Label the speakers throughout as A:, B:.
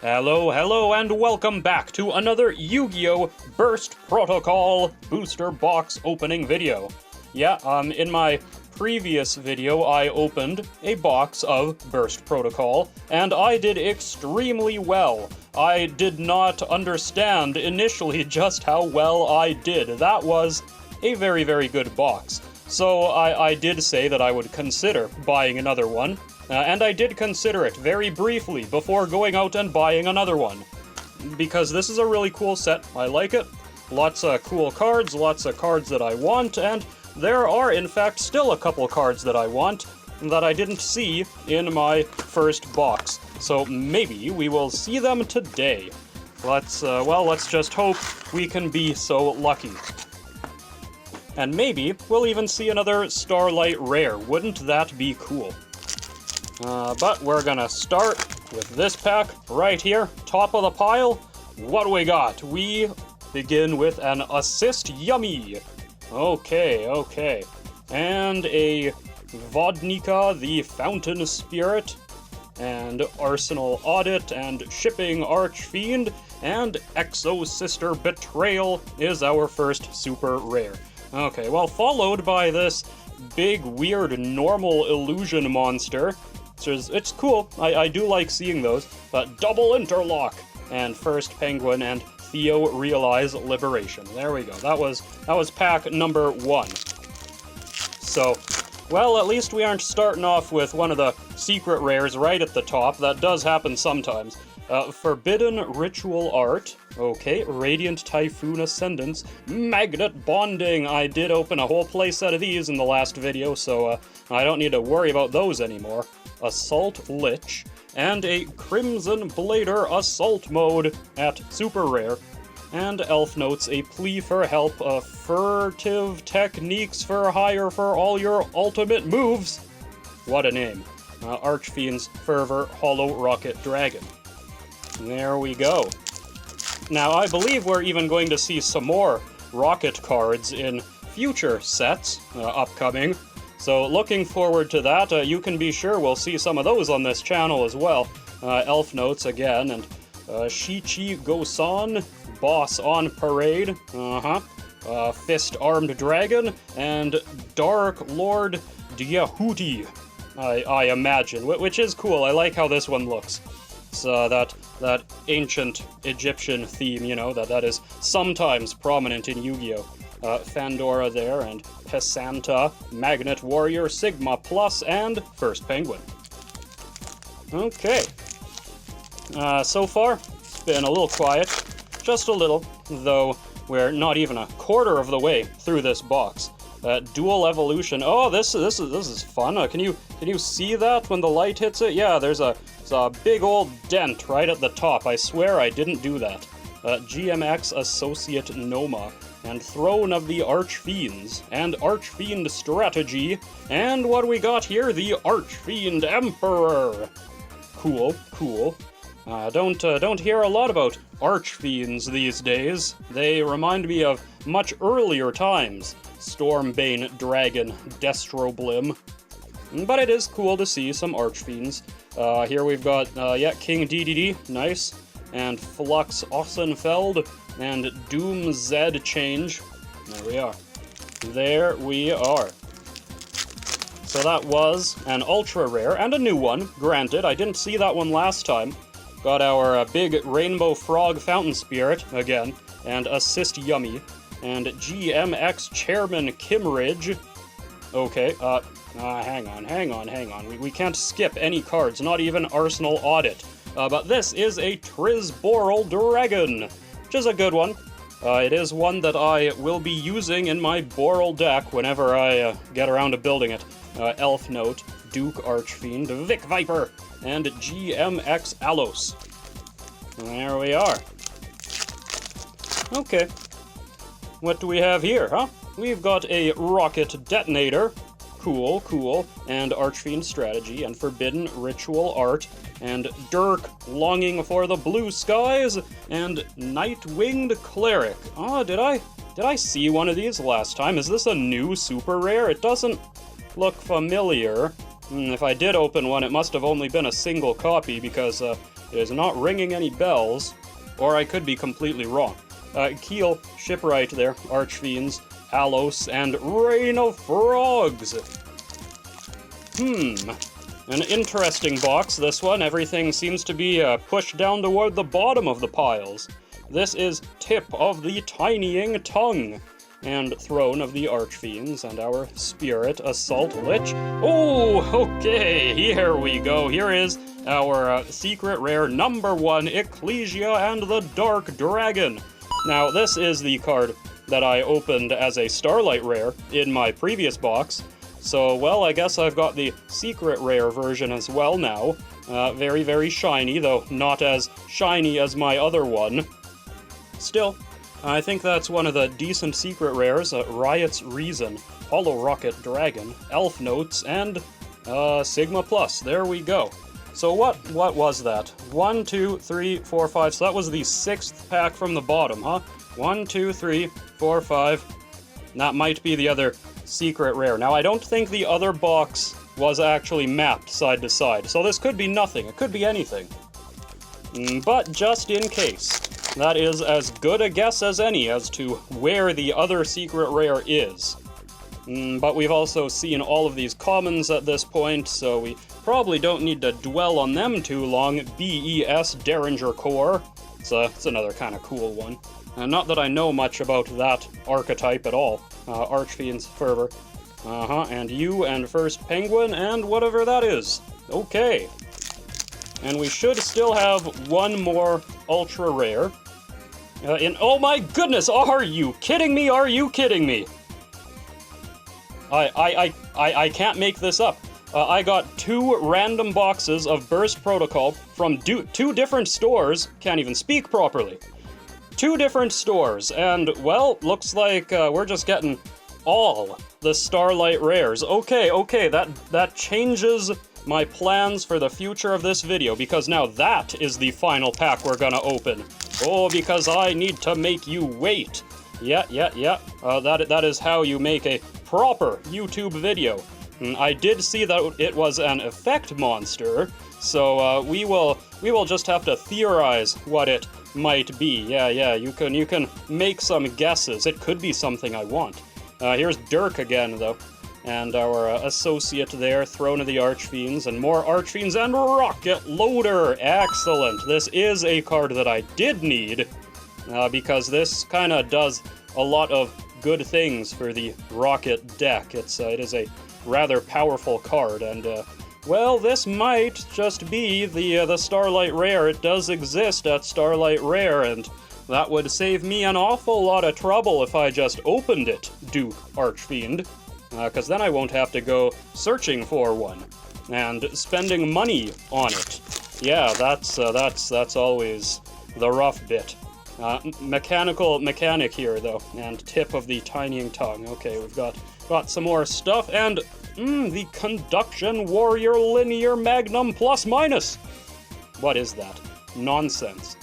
A: Hello, and welcome back to another Yu-Gi-Oh! Burst Protocol booster box opening video. In my previous video, I opened a box of Burst Protocol, and I did extremely well. I did not understand initially just how well I did. That was a very, very good box. So I did say that I would consider buying another one. And I did consider it very briefly before going out and buying another one. Because this is a really cool set. I like it. Lots of cool cards, lots of cards that I want, and there are, in fact, still a couple cards that I want that I didn't see in my first box. So maybe we will see them today. Let's just hope we can be so lucky. And maybe we'll even see another Starlight Rare. Wouldn't that be cool? But we're gonna start with this pack right here, top of the pile. What do we got? We begin with an Assist Yummy. Okay. And a Vodnika, the Fountain Spirit, and Arsenal Audit, and Shipping Archfiend, and Exo Sister Betrayal is our first super rare. Okay, well, followed by this big, weird, normal illusion monster. It's cool. I do like seeing those. But Double Interlock and First Penguin and Theo Realize Liberation. There we go. That was pack number 1. So, well, at least we aren't starting off with one of the secret rares right at the top. That does happen sometimes. Forbidden Ritual Art. Okay, Radiant Typhoon Ascendance. Magnet Bonding. I did open a whole playset of these in the last video, so I don't need to worry about those anymore. Assault Lich, and a Crimson Blader Assault Mode at Super Rare. And Elf Notes, a plea for help, furtive techniques for hire for all your ultimate moves. What a name. Archfiend's Fervor Hollow Rocket Dragon. There we go. Now, I believe we're even going to see some more Rocket cards in future sets, upcoming. So looking forward to that. You can be sure we'll see some of those on this channel as well. Elf Notes again, and Shichi Gosan, Boss on Parade, Fist-Armed Dragon, and Dark Lord Diahuti, I imagine, which is cool. I like how this one looks. So that ancient Egyptian theme, you know, that is sometimes prominent in Yu-Gi-Oh! Fandora there, and Pesanta, Magnet Warrior, Sigma Plus, and First Penguin. Okay. So far, it's been a little quiet. Just a little, though we're not even a quarter of the way through this box. Dual Evolution. Oh, this is fun. Can you see that when the light hits it? Yeah, there's a big old dent right at the top. I swear I didn't do that. GMX Associate Noma, and Throne of the Archfiends, and Archfiend Strategy, and what do we got here? The Archfiend Emperor. Cool. Don't hear a lot about Archfiends these days. They remind me of much earlier times. Stormbane Dragon Destroblim. But it is cool to see some Archfiends. Here we've got, King DDD, nice, and Flux Ossenfeld, and Doom Zed Change. There we are. So that was an ultra rare, and a new one, granted. I didn't see that one last time. Got our big Rainbow Frog Fountain Spirit, again, and Assist Yummy, and GMX Chairman Kimridge. Okay, hang on. We can't skip any cards, not even Arsenal Audit. But this is a Trisboral Dragon, which is a good one. It is one that I will be using in my Boral deck whenever I get around to building it. Elf Note, Duke Archfiend, Vic Viper, and GMX Alos. There we are. Okay. What do we have here, huh? We've got a Rocket Detonator. Cool. And Archfiend Strategy, and Forbidden Ritual Art, and Dirk Longing for the Blue Skies, and Night-Winged Cleric. Oh, did I see one of these last time? Is this a new super rare? It doesn't look familiar. If I did open one, it must have only been a single copy because it is not ringing any bells, or I could be completely wrong. Keel, Shipwright there, Archfiends, Alos, and Rain of Frogs. An interesting box, this one. Everything seems to be pushed down toward the bottom of the piles. This is Tip of the Tinying Tongue, and Throne of the Archfiends, and our Spirit Assault Lich. Oh, okay, here we go. Here is our secret rare number 1, Ecclesia and the Dark Dragon. Now, this is the card that I opened as a Starlight rare in my previous box. So, well, I guess I've got the secret rare version as well now. Very, very shiny, though not as shiny as my other one. Still, I think that's one of the decent secret rares. Riot's Reason, Hollow Rocket Dragon, Elf Notes, and Sigma Plus. There we go. So what was that? 1, 2, 3, 4, 5. So that was the 6th pack from the bottom, huh? 1, 2, 3, 4, 5. That might be the other secret rare. Now, I don't think the other box was actually mapped side to side, so this could be nothing. It could be anything. But just in case, that is as good a guess as any as to where the other secret rare is. But we've also seen all of these commons at this point, so we probably don't need to dwell on them too long. BES Derringer Core. It's another kind of cool one. Not that I know much about that archetype at all. Archfiend's Fervor. And you and First Penguin and whatever that is. Okay. And we should still have one more ultra rare. Oh my goodness, are you kidding me? Are you kidding me? I can't make this up. I got 2 random boxes of Burst Protocol from 2 different stores. Can't even speak properly. 2 different stores, and, well, looks like we're just getting all the Starlight rares. Okay, that changes my plans for the future of this video, because now that is the final pack we're gonna open. Oh, because I need to make you wait. Yeah. That is how you make a proper YouTube video. I did see that it was an effect monster, so we will just have to theorize what it might be. Yeah, you can make some guesses. It could be something I want. Here's Dirk again, though. And our associate there, Throne of the Archfiends, and more Archfiends, and Rocket Loader! Excellent! This is a card that I did need, because this kind of does a lot of good things for the Rocket deck. It is a rather powerful card, and, well, this might just be the Starlight Rare. It does exist at Starlight Rare, and that would save me an awful lot of trouble if I just opened it, Duke Archfiend. Because then I won't have to go searching for one and spending money on it. Yeah, that's always the rough bit. Mechanic here, though, and Tip of the Tinying Tongue. Okay, we've got some more stuff, and the Conduction Warrior Linear Magnum Plus Minus. What is that? Nonsense.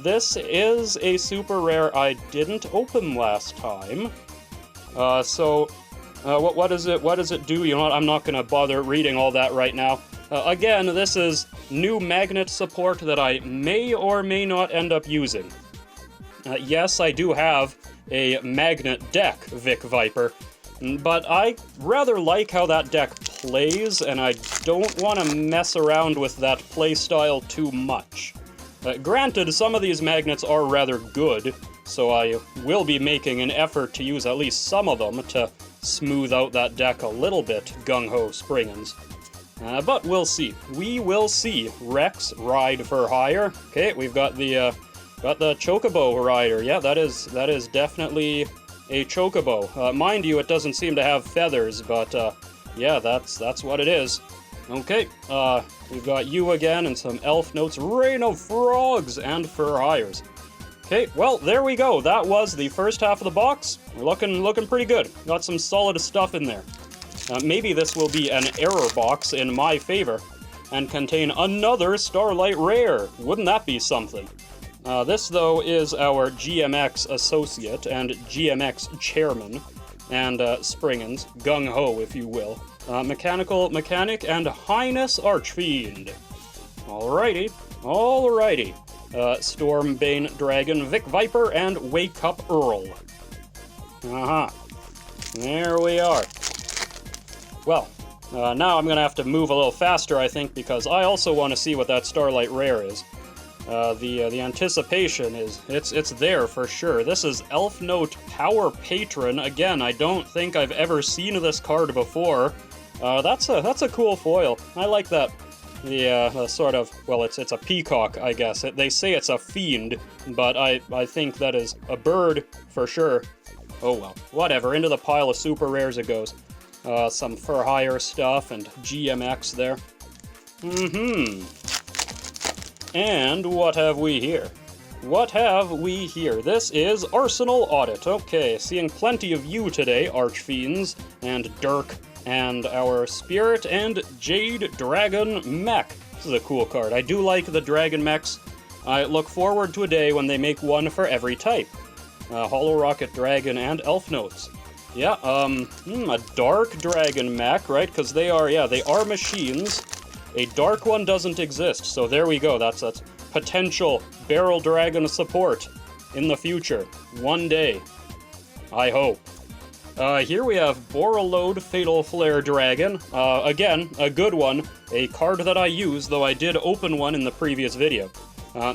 A: This is a super rare I didn't open last time. What does it do? You know what, I'm not gonna bother reading all that right now. Again, this is new magnet support that I may or may not end up using. Yes, I do have a magnet deck, Vic Viper, but I rather like how that deck plays, and I don't want to mess around with that playstyle too much. Granted, some of these magnets are rather good, so I will be making an effort to use at least some of them to smooth out that deck a little bit, gung-ho Springans. But we'll see. We will see. Rex, Ride for Hire. Okay, we've got the Chocobo Rider. Yeah, that is definitely a Chocobo. Mind you, it doesn't seem to have feathers, but yeah, that's what it is. Okay, we've got you again and some Elf Notes, Rain of Frogs, and Fur Hires. Okay, well, there we go. That was the first half of the box. We're looking pretty good. Got some solid stuff in there. Maybe this will be an error box in my favor and contain another Starlight Rare. Wouldn't that be something? This, though, is our GMX Associate and GMX Chairman. and Springens, gung-ho if you will, Mechanical Mechanic, and Highness Archfiend. Alrighty, alrighty. Stormbane Dragon, Vic Viper, and Wake Up Earl. There we are. Well, now I'm gonna have to move a little faster, I think, because I also want to see what that Starlight Rare is. The anticipation is, it's there for sure. This is Elf Note Power Patron. Again, I don't think I've ever seen this card before. That's a cool foil. I like that. The sort of, well, it's a peacock, I guess. They say it's a fiend, but I think that is a bird for sure. Oh well, whatever. Into the pile of super rares it goes. Some for hire stuff and GMX there. And what have we here? What have we here? This is Arsenal Audit. Okay, seeing plenty of you today, Archfiends, and Dirk, and our Spirit and Jade Dragon Mech. This is a cool card. I do like the Dragon Mechs. I look forward to a day when they make one for every type. Hollow Rocket Dragon and Elf Notes. Yeah, a Dark Dragon Mech, right? Because they are machines. A dark one doesn't exist, so there we go. That's potential Barrel Dragon support in the future. One day. I hope. Here we have Borreload Fatal Flare Dragon. Again, a good one. A card that I use, though I did open one in the previous video.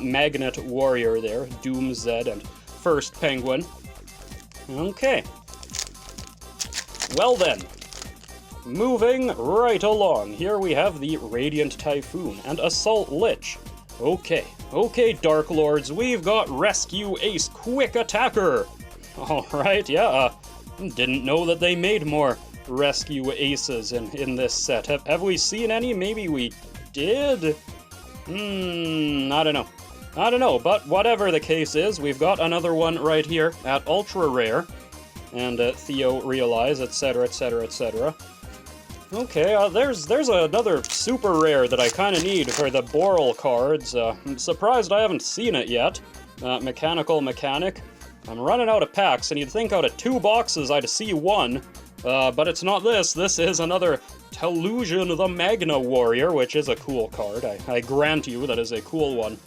A: Magnet Warrior there, Doom Zed, and First Penguin. Okay. Well then. Moving right along, here we have the Radiant Typhoon and Assault Lich. Okay, Dark Lords, we've got Rescue Ace Quick Attacker. Alright, yeah, didn't know that they made more Rescue Aces in this set. Have we seen any? Maybe we did? I don't know, but whatever the case is, we've got another one right here at Ultra Rare. And Theo Realize, etc, etc, etc. Okay, there's another super rare that I kind of need for the Boral cards. I'm surprised I haven't seen it yet. Mechanical Mechanic. I'm running out of packs, and you'd think out of 2 boxes I'd see one. But it's not this. This is another Tellusion the Magna Warrior, which is a cool card. I grant you that is a cool one.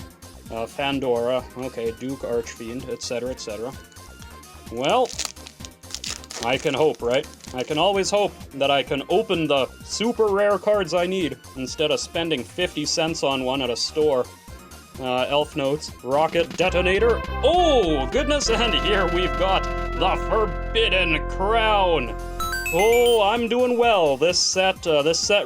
A: Fandora, okay, Duke Archfiend, etc, etc. Well, I can hope, right? I can always hope that I can open the super rare cards I need instead of spending 50 cents on one at a store. Elf Notes, Rocket Detonator. Oh, goodness, and here we've got the Forbidden Crown. Oh, I'm doing well. This set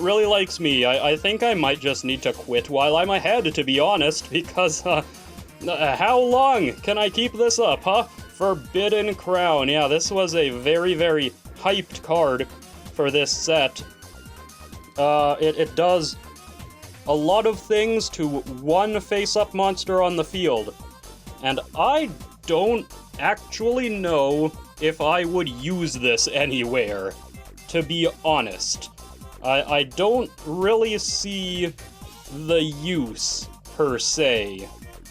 A: really likes me. I think I might just need to quit while I'm ahead, to be honest, because, how long can I keep this up, huh? Forbidden Crown. Yeah, this was a very, very hyped card for this set. It does a lot of things to one face-up monster on the field. And I don't actually know if I would use this anywhere, to be honest. I don't really see the use, per se.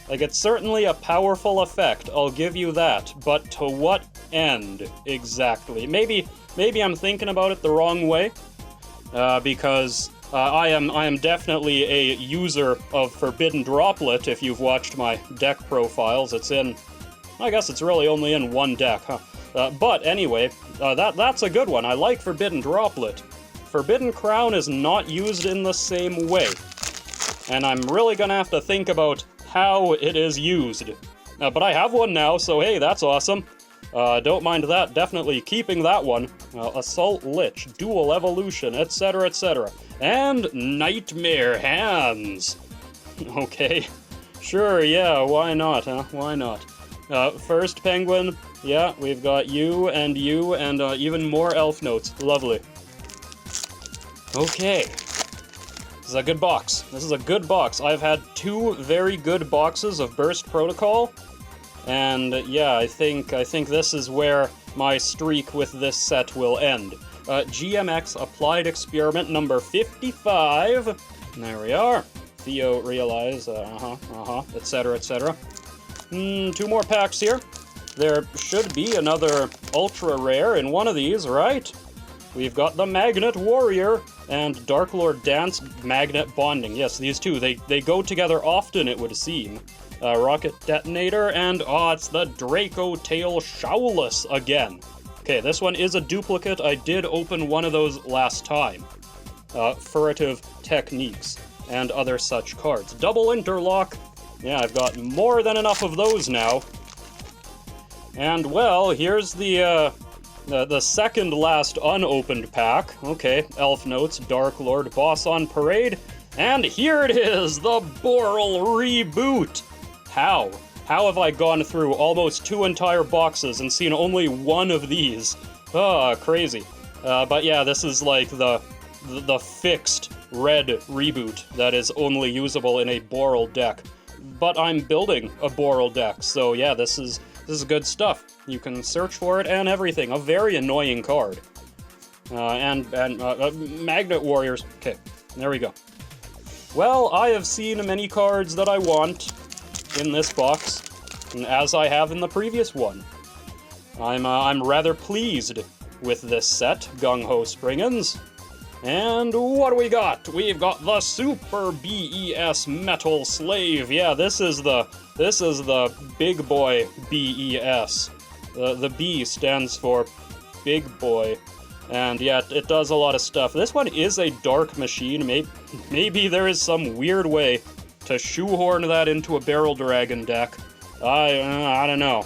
A: Like, it's certainly a powerful effect, I'll give you that, but to what end, exactly? Maybe I'm thinking about it the wrong way, because I am definitely a user of Forbidden Droplet. If you've watched my deck profiles, it's in, I guess it's really only in one deck, huh? But anyway, that's a good one. I like Forbidden Droplet. Forbidden Crown is not used in the same way, and I'm really gonna have to think about how it is used. But I have one now, so hey, that's awesome. Don't mind that, definitely keeping that one. Assault Lich, Dual Evolution, etc, etc. And Nightmare Hands. Okay, sure, yeah, why not, huh? Why not? First Penguin, yeah, we've got you, and even more Elf Notes. Lovely. Okay. This is a good box. This is a good box. I've had 2 very good boxes of Burst Protocol, and yeah, I think this is where my streak with this set will end. GMX Applied Experiment number 55. There we are. Theo Realize, etc, etc. 2 more packs here. there should be another ultra rare in one of these, right? We've got the Magnet Warrior and Dark Lord Dance Magnet Bonding. Yes, these two, they go together often, it would seem. Rocket Detonator, and it's the Draco Tail Showless again. Okay, this one is a duplicate. I did open one of those last time. Furtive Techniques and other such cards. Double Interlock. Yeah, I've got more than enough of those now. And, well, here's the second last unopened pack. Okay, Elf Notes, Dark Lord, Boss on Parade. And here it is, the Boral Reboot. How? How have I gone through almost 2 entire boxes and seen only one of these? Crazy. But yeah, this is like the fixed red reboot that is only usable in a Boral deck. But I'm building a Boral deck, so yeah, this is good stuff. You can search for it and everything. A very annoying card. Magnet Warriors. Okay, there we go. Well, I have seen many cards that I want in this box, as I have in the previous one. I'm rather pleased with this set, Gung Ho Springens. And what do we got? We've got the Super BES Metal Slave. Yeah, this is the big boy BES. The B stands for Big Boy. And yeah, it does a lot of stuff. This one is a dark machine. Maybe there is some weird way to shoehorn that into a Barrel Dragon deck. I don't know.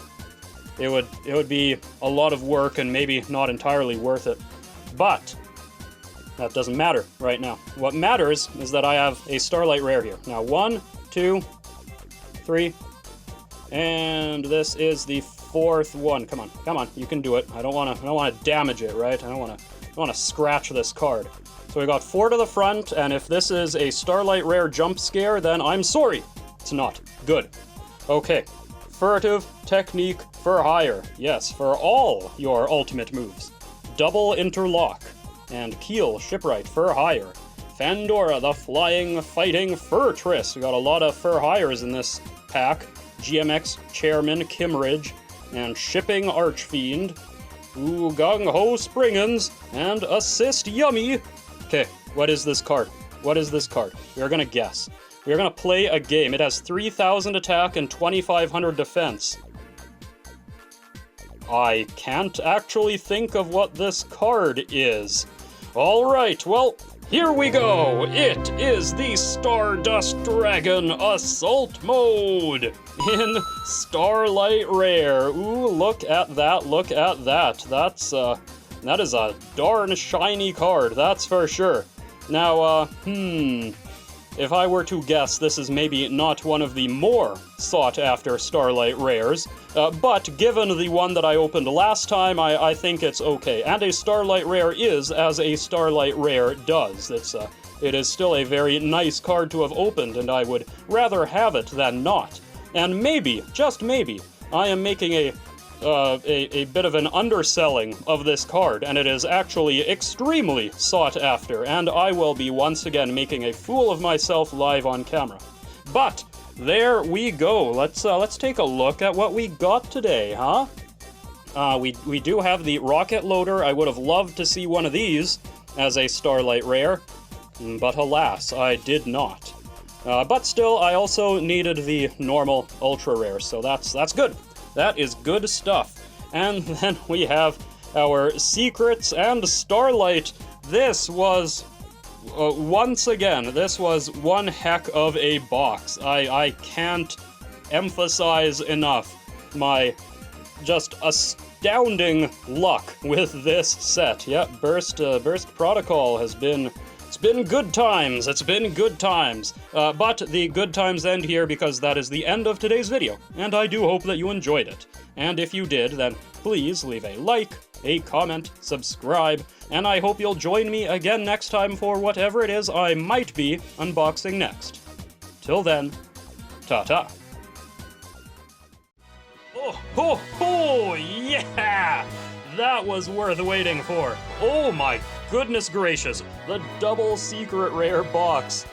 A: It would be a lot of work and maybe not entirely worth it. But that doesn't matter right now. What matters is that I have a Starlight Rare here. Now, 1, 2, 3, and this is the 4th one. Come on, you can do it. I don't want to damage it, right? I don't want to scratch this card. So we got 4 to the front, and if this is a Starlight Rare jump scare, then I'm sorry. It's not. Good. Okay. Furtive Technique for hire. Yes, for all your ultimate moves. Double Interlock. And Keel Shipwright for hire. Fandora, the Flying Fighting Furtress. We got a lot of fur hires in this pack. GMX Chairman Kimridge. And Shipping Archfiend. Ooh, Gung Ho Springens. And Assist Yummy. Okay, what is this card? What is this card? We're gonna guess. We're gonna play a game. It has 3,000 attack and 2,500 defense. I can't actually think of what this card is. Alright, well, here we go! It is the Stardust Dragon Assault Mode in Starlight Rare. Ooh, look at that, look at that. That is a darn shiny card, that's for sure. Now, if I were to guess, this is maybe not one of the more sought-after Starlight Rares, but given the one that I opened last time, I think it's okay. And a Starlight Rare is as a Starlight Rare does. It is still a very nice card to have opened, and I would rather have it than not. And maybe, just maybe, I am making a bit of an underselling of this card, and it is actually extremely sought after, and I will be once again making a fool of myself live on camera. But there we go. Let's take a look at what we got today, huh? We do have the Rocket Loader. I would have loved to see one of these as a Starlight Rare, but alas, I did not. But still, I also needed the normal Ultra Rare, so that's good. That is good stuff. And then we have our Secrets and Starlight. This was, once again, this was one heck of a box. I can't emphasize enough my just astounding luck with this set. Yep, Burst Protocol has been... It's been good times, it's been good times. But the good times end here because that is the end of today's video, and I do hope that you enjoyed it. And if you did, then please leave a like, a comment, subscribe, and I hope you'll join me again next time for whatever it is I might be unboxing next. Till then, ta-ta. Oh, yeah! That was worth waiting for. Oh my goodness gracious, the double secret rare box.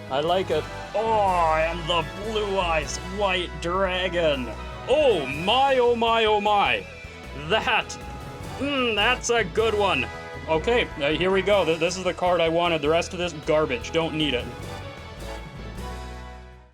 A: I like it. Oh, and the blue eyes white dragon. Oh my, oh my, oh my. That's a good one. Okay, here we go. This is the card I wanted. The rest of this, garbage. Don't need it.